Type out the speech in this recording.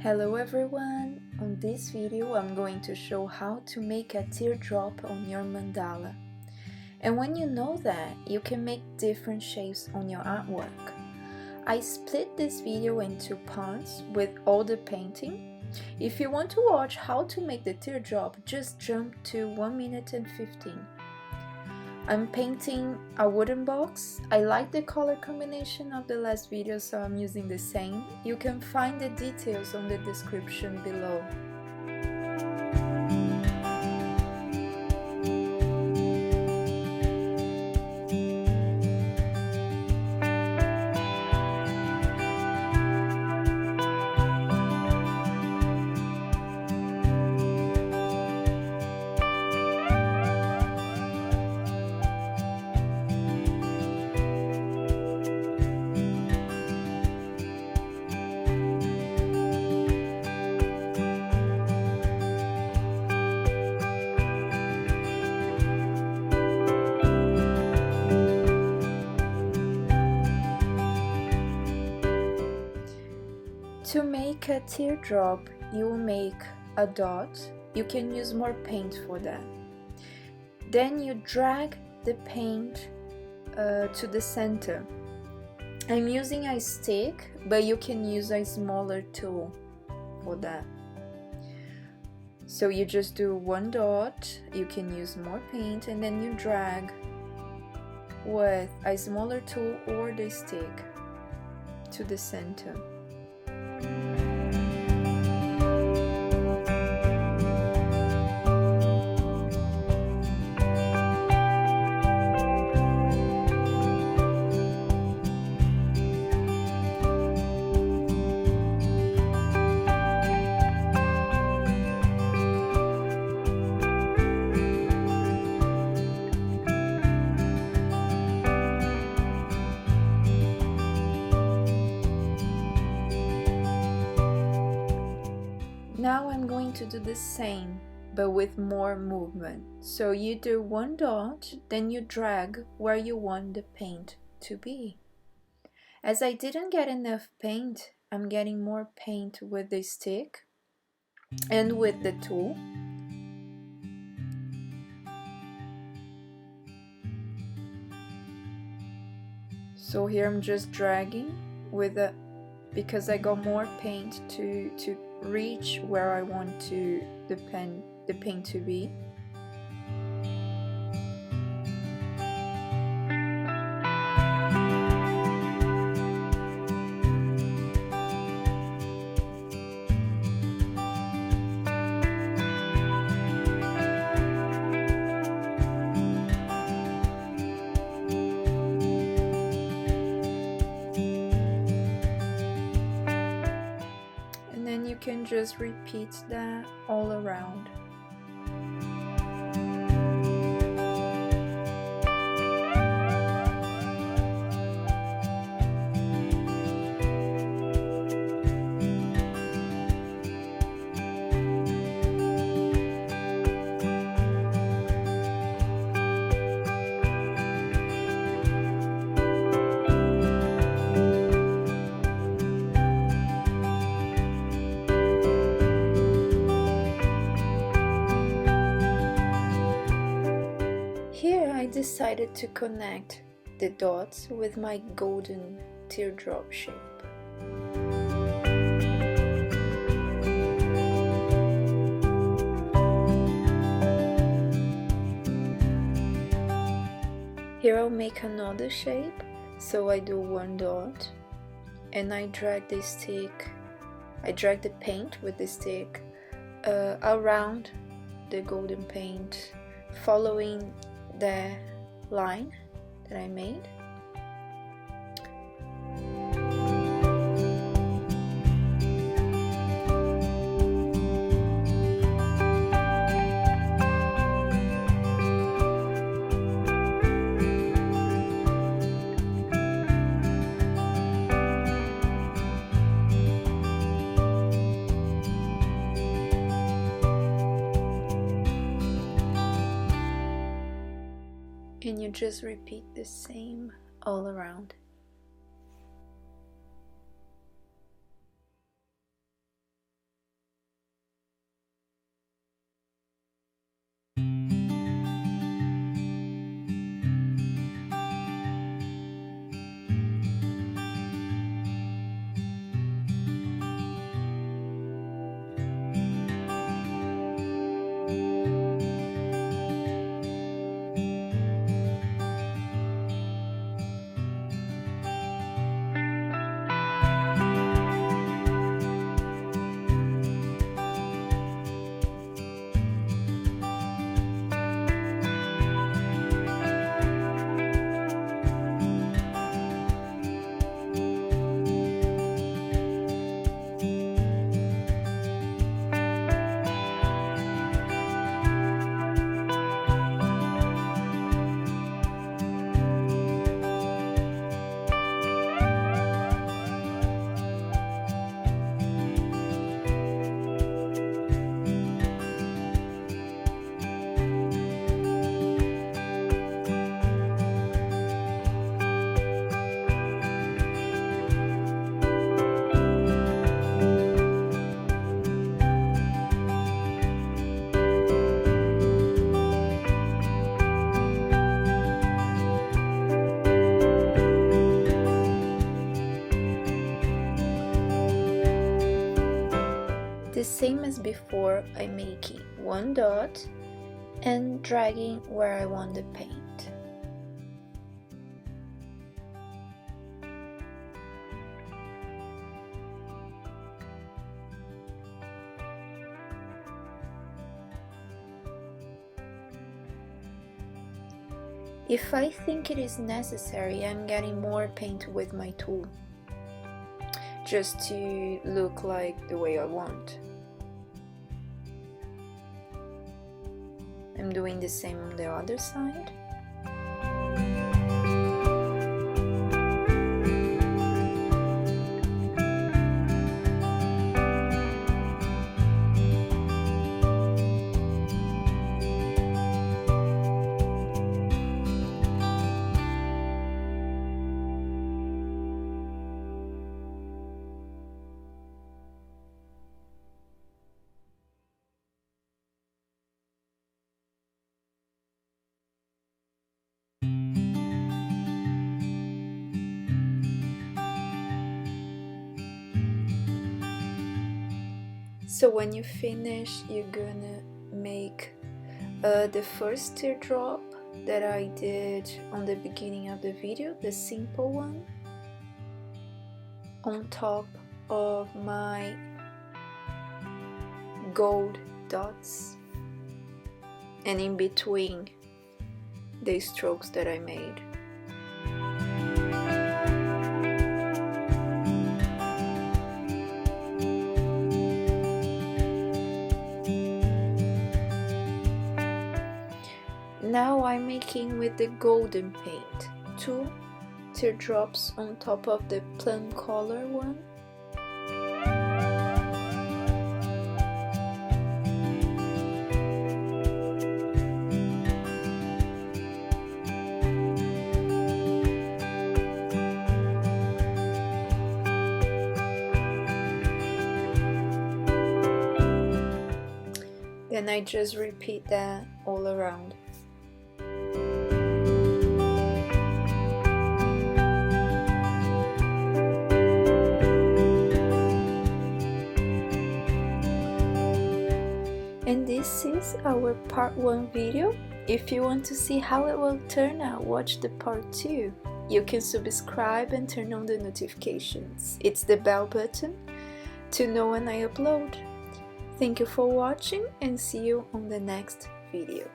Hello everyone! On this video I'm going to show how to make a teardrop on your mandala. And when you know that, you can make different shapes on your artwork. I split this video into parts with all the painting. If you want to watch how to make the teardrop, just jump to 1 minute and 15. I'm painting a wooden box. I like the color combination of the last video, so I'm using the same. You can find the details on the description below. To make a teardrop, you will make a dot. You can use more paint for that. Then you drag the paint to the center. I'm using a stick, but you can use a smaller tool for that. So you just do one dot, you can use more paint, and then you drag with a smaller tool or the stick to the center. Now I'm going to do the same, but with more movement. So you do one dot, then you drag where you want the paint to be. As I didn't get enough paint, I'm getting more paint with the stick and with the tool. So here I'm just dragging with because I got more paint to reach where I want the paint to be. You can just repeat that all around. Here I decided to connect the dots with my golden teardrop shape. Here I'll make another shape, so I do one dot and I drag the paint with the stick around the golden paint, following the line that I made. And you just repeat the same all around. the same as before, I'm making one dot and dragging where I want the paint. If I think it is necessary, I'm getting more paint with my tool, just to look like the way I want. I'm doing the same on the other side. So when you finish, you're gonna make the first teardrop that I did on the beginning of the video, the simple one, on top of my gold dots and in between the strokes that I made. Now I'm making with the golden paint, 2 teardrops on top of the plum color one. Then I just repeat that all around. And this is our part 1 video. If you want to see how it will turn out, watch the part 2. You can subscribe and turn on the notifications. It's the bell button to know when I upload. Thank you for watching and see you on the next video.